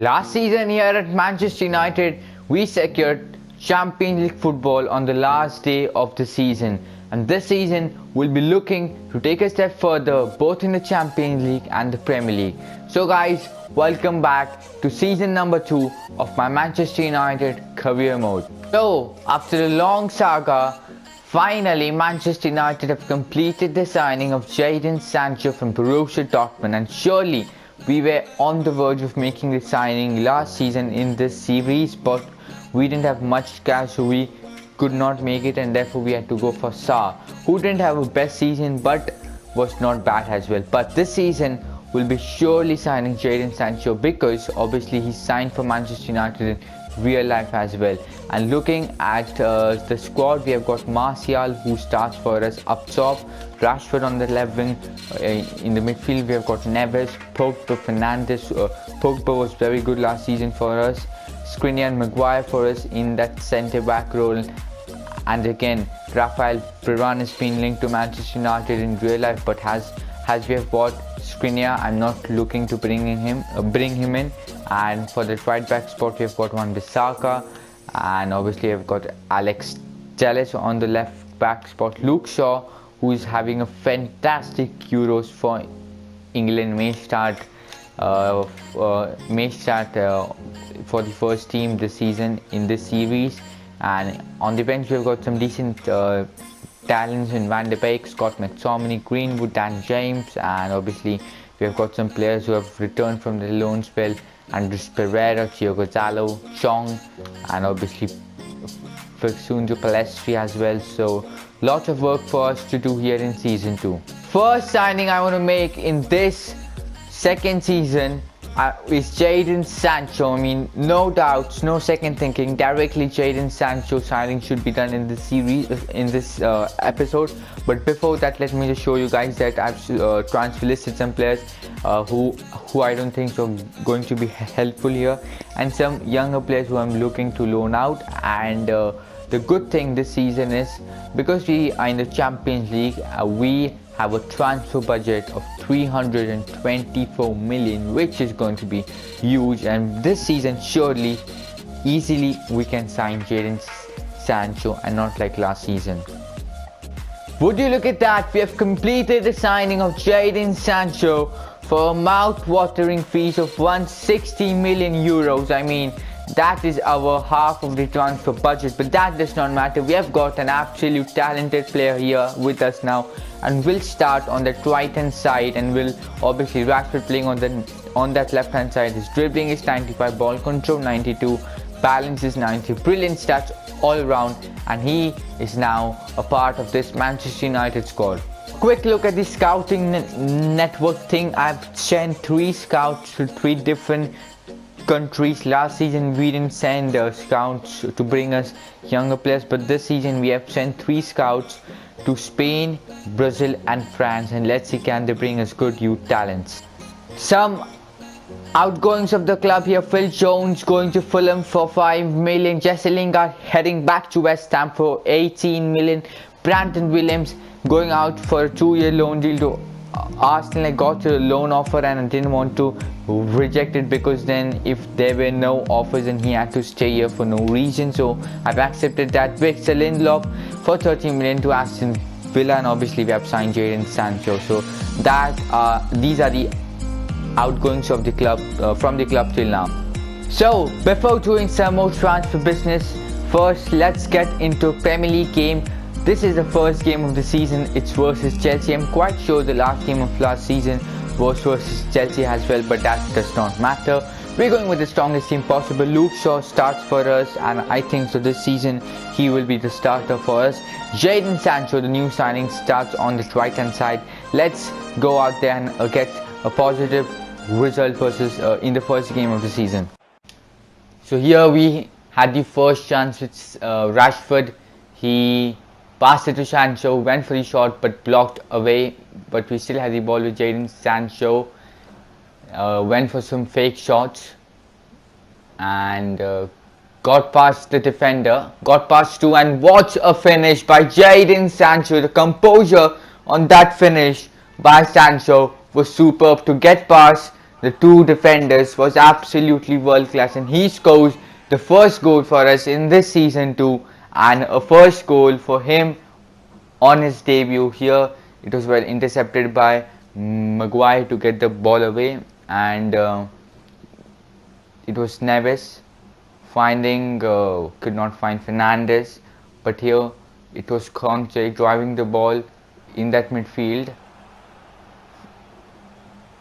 Last season here at Manchester United, we secured Champions League football on the last day of the season, and this season we'll be looking to take a step further both in the Champions League and the Premier League. So guys, welcome back to season number 2 of my Manchester United career mode. So after a long saga, finally Manchester United have completed the signing of Jadon Sancho from Borussia Dortmund, and surely we were on the verge of making the signing last season in this series, but we didn't have much cash, so we could not make it, and therefore we had to go for Sa, who didn't have a best season but was not bad as well. But this season we'll be surely signing Jadon Sancho, because obviously he signed for Manchester United in real life as well. And looking at the squad, we have got Martial, who starts for us up top, Rashford on the left wing, in the midfield we have got Neves, Pogba, Fernandes. Pogba was very good last season for us, Skriniar and Maguire for us in that centre back role. And again, Rafael Varane has been linked to Manchester United in real life, but as we have bought Skriniar, I'm not looking to bring him in. And for the right back spot, we have got Wan-Bissaka, and obviously we've got Alex Telles on the left back spot. Luke Shaw, who is having a fantastic Euros for England, may start for the first team this season in this series. And on the bench we've got some decent talents in Van de Beek, Scott McTominay, Greenwood, Dan James, and obviously we have got some players who have returned from the loan spell: Andres Pereira, Gio Gonzalo, Chong, and obviously Fixunzo Palestri as well. So lots of work for us to do here in season 2. First signing I want to make in this second season is Jadon Sancho. I mean, no doubts, no second thinking, directly Jadon Sancho signing should be done in this series, in this episode. But before that, let me just show you guys that I've transfer listed some players who I don't think are going to be helpful here, and some younger players who I'm looking to loan out. And the good thing this season is, because we are in the Champions League, we have a transfer budget of 324 million, which is going to be huge. And this season, surely, easily we can sign Jadon Sancho, and not like last season. Would you look at that? We have completed the signing of Jadon Sancho for a mouth-watering fees of 160 million euros. I mean, that is our half of the transfer budget, but that does not matter. We have got an absolute talented player here with us now, and we'll start on that right hand side, and will obviously Rashford playing on that left hand side. His dribbling is 95, ball control 92, balance is 90, brilliant stats all around, and he is now a part of this Manchester United squad. Quick look at the scouting network thing. I've sent 3 scouts to 3 different countries. Last season we didn't send scouts to bring us younger players, but this season we have sent 3 scouts to Spain, Brazil and France, and let's see, can they bring us good youth talents. Some outgoings of the club here: Phil Jones going to Fulham for 5 million, Jesse Lingard heading back to West Ham for 18 million, Brandon Williams going out for a 2-year loan deal to Arsenal. I got a loan offer and I didn't want to reject it, because then if there were no offers and he had to stay here for no reason, so I've accepted that. Victor Lindelof for 30 million to Aston Villa, and obviously we have signed Jadon Sancho. So that these are the outgoings of the club, from the club till now. So before doing some more transfer business, first let's get into Premier League game. This is the first game of the season. It's versus Chelsea. I'm quite sure the last game of last season was versus Chelsea as well, but that does not matter. We're going with the strongest team possible. Luke Shaw starts for us, and I think so this season he will be the starter for us. Jadon Sancho, the new signing, starts on the right hand side. Let's go out there and get a positive result versus in the first game of the season. So here we had the first chance with Rashford. He passed it to Sancho, went for the shot but blocked away, but we still had the ball with Jadon Sancho. Went for some fake shots and got past the defender, got past 2, and what a finish by Jadon Sancho. The composure on that finish by Sancho was superb to get past the two defenders was absolutely world class, and he scores the first goal for us in this season too, and a first goal for him on his debut here. It was well intercepted by Maguire to get the ball away, and it was Neves finding could not find Fernandes, but here it was Conte driving the ball in that midfield.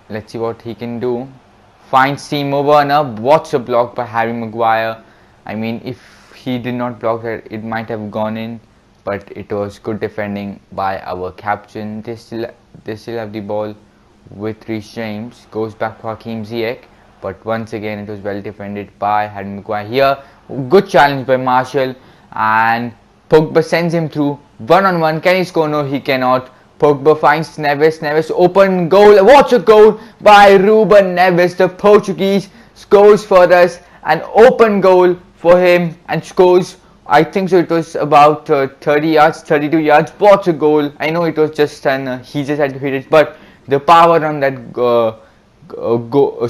Let's see what he can do. Finds Timo Werner. What's a block by Harry Maguire? I mean, if he did not block that, it might have gone in, but it was good defending by our captain. They still have the ball with Reece James. Goes back to Hakim Ziyech, but once again it was well defended by Harry Maguire. Here, good challenge by Martial, and Pogba sends him through one-on-one. Can he score? No, he cannot. Pogba finds Neves. Neves open goal. What a goal by Ruben Neves. The Portuguese scores for us. An open goal for him and scores. I think so. It was about 30 yards, 32 yards. What a goal! I know it was just he just had to hit it, but the power on that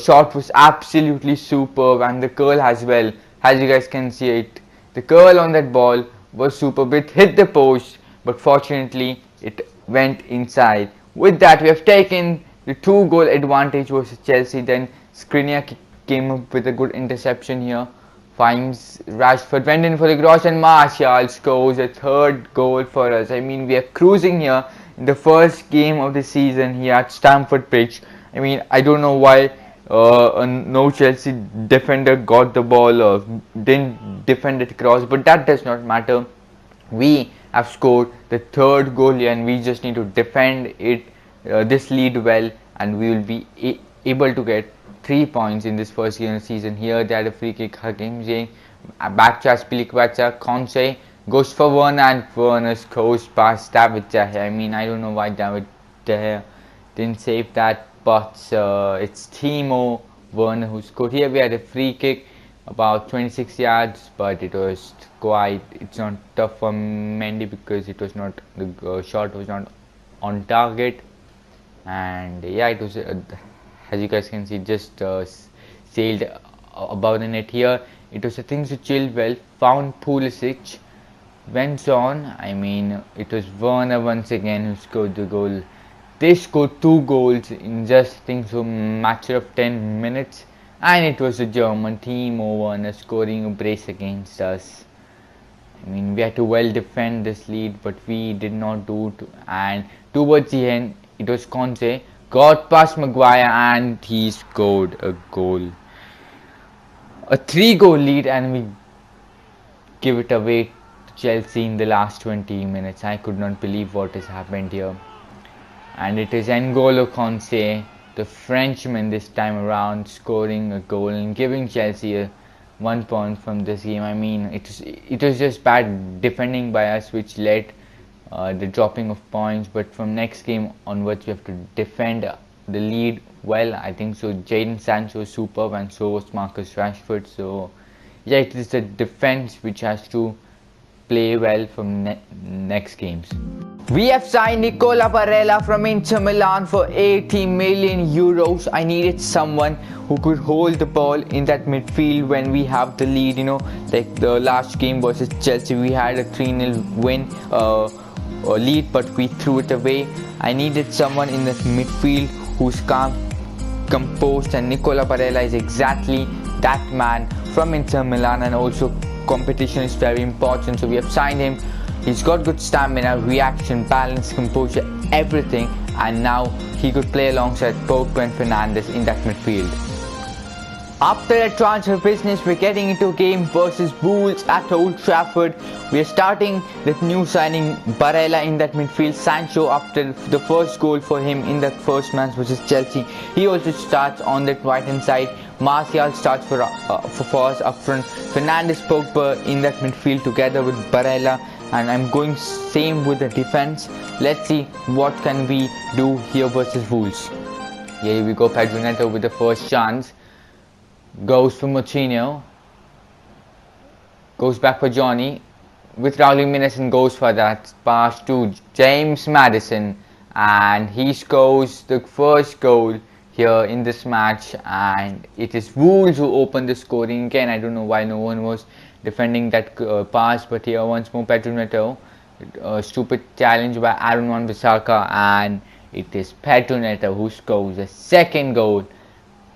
shot was absolutely superb, and the curl as well. As you guys can see it, the curl on that ball was superb. It hit the post, but fortunately it went inside. With that, we have taken the 2-goal advantage versus Chelsea. Then Skriniar came up with a good interception here. Finds Rashford, went in for the cross, and Martial scores a 3rd goal for us. I mean, we are cruising here in the first game of the season here at Stamford Bridge. I mean, I don't know why no Chelsea defender got the ball or didn't defend it cross, but that does not matter. We have scored the 3rd goal here, and we just need to defend it, this lead well, and we will be able to get 3 points in this first game of the season. Here they had a free kick. Hakim Ziyech back to Aspilicueta. Conte goes for Werner, and Werner scores past David De Gea. I mean, I don't know why David De Gea didn't save that, but it's Timo Werner who scored. Here we had a free kick about 26 yards, but it was it's not tough for Mendy because it was not, the shot was not on target, and yeah, it was as you guys can see, just sailed above the net. Here it was a thing to chill well, found Pulisic, went on. I mean, it was Werner once again who scored the goal. They scored 2 goals in just a matter of 10 minutes, and it was the German Timo Werner scoring a brace against us. I mean, we had to well defend this lead, but we did not do it. And towards the end, it was Conte got past Maguire, and he scored a goal. A 3-goal lead, and we give it away to Chelsea in the last 20 minutes. I could not believe what has happened here. And it is N'Golo Kanté, the Frenchman this time around, scoring a goal and giving Chelsea a 1 point from this game. I mean, it was just bad defending by us which led the dropping of points, but from next game onwards we have to defend the lead well. I think so. Jadon Sancho is superb, and so was Marcus Rashford. So yeah, it is the defense which has to play well from next games. We have signed Nicola Barella from Inter Milan for 80 million euros. I needed someone who could hold the ball in that midfield when we have the lead. You know, like the last game versus Chelsea, we had a 3-0 win lead, but we threw it away. I needed someone in the midfield who's calm, composed, and Nicola Barella is exactly that man from Inter Milan. And also competition is very important, so we have signed him. He's got good stamina, reaction, balance, composure, everything, and now he could play alongside Pogba and Fernandes in that midfield. After a transfer business, we're getting into a game versus Wolves at Old Trafford. We are starting with new signing Barella in that midfield. Sancho, after the first goal for him in that first match versus Chelsea, he also starts on that right hand side. Martial starts for us up front. Fernandes, Pogba in that midfield together with Barella. And I'm going same with the defense. Let's see what can we do here versus Wolves. Here we go. Pedro Neto with the first chance. Goes for Moutinho. Goes back for Johnny. With Raul Jimenez, and goes for that pass to James Maddison. And he scores the first goal here in this match, and it is Wolves who opened the scoring again. I don't know why no one was defending that pass, but here once more Pedro Neto, a stupid challenge by Aaron Wan-Bissaka, and it is Pedro Neto who scores the second goal,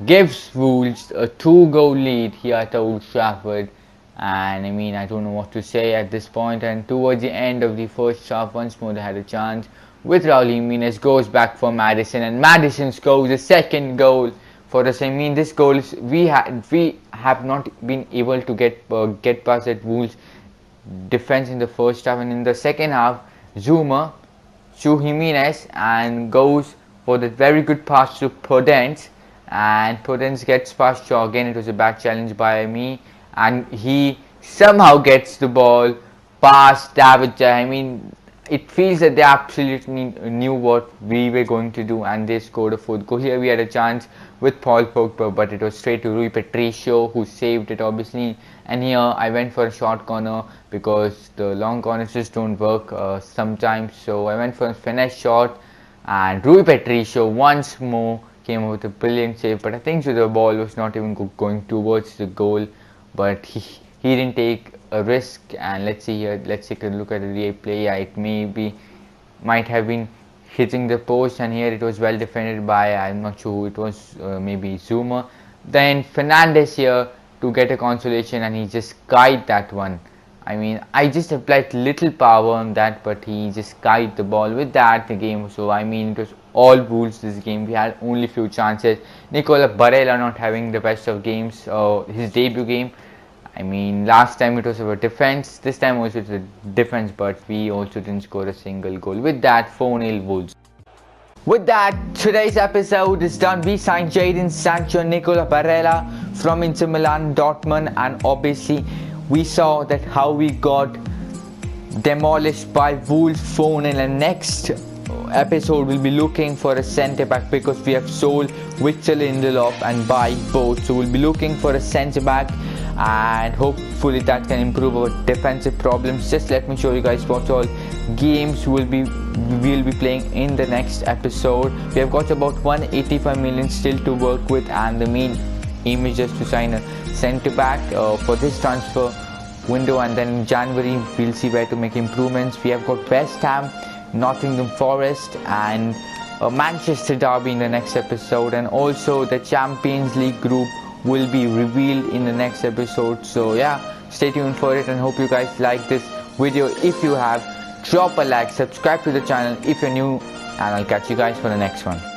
gives Wolves a 2-goal lead here at Old Trafford. And I mean, I don't know what to say at this point. And towards the end of the first half, once more they had a chance with Raul Jimenez, goes back for Maddison, and Maddison scores the second goal for us. I mean, this goal is, we have not been able to get past that Wolves defense in the first half, and in the second half, Zuma to Jimenez and goes for the very good pass to Podence, and Podence gets past Shaw again. It was a back challenge by me, and he somehow gets the ball past David. I mean, it feels that they absolutely knew what we were going to do, and they scored a fourth goal. Here we had a chance with Paul Pogba, but it was straight to Rui Patricio, who saved it obviously. And here I went for a short corner because the long corners just don't work sometimes, so I went for a finesse shot, and Rui Patricio once more came up with a brilliant save, but I think so the ball was not even going towards the goal, but he didn't take a risk. And let's see here, let's take a look at the replay. Yeah, it might have been hitting the post, and here it was well defended by, I'm not sure who it was, maybe Zuma. Then Fernandes here to get a consolation, and he just kite that one. I mean, I just applied little power on that, but he just kite the ball with that the game. So I mean, it was all Wolves this game. We had only few chances. Nicola Barella not having the best of games, his debut game. I mean, last time it was about defense, this time also it's a defense, but we also didn't score a single goal. With that, 4-0 Wolves. With that, today's episode is done. We signed Jadon, Sancho, Nicola Barella from Inter Milan, Dortmund, and obviously we saw that how we got demolished by Wolves 4-0. And next episode we'll be looking for a centre back because we have sold Victor Lindelof and buy both. So we'll be looking for a centre back, and hopefully that can improve our defensive problems. Just let me show you guys what all games we'll be playing in the next episode. We have got about 185 million still to work with, and the main aim is just to sign a centre back for this transfer window, and then in January we'll see where to make improvements. We have got West Ham, Nottingham Forest, and Manchester Derby in the next episode, and also the Champions League group will be revealed in the next episode. So yeah, stay tuned for it, and hope you guys like this video. If you have, drop a like, subscribe to the channel if you're new, and I'll catch you guys for the next one.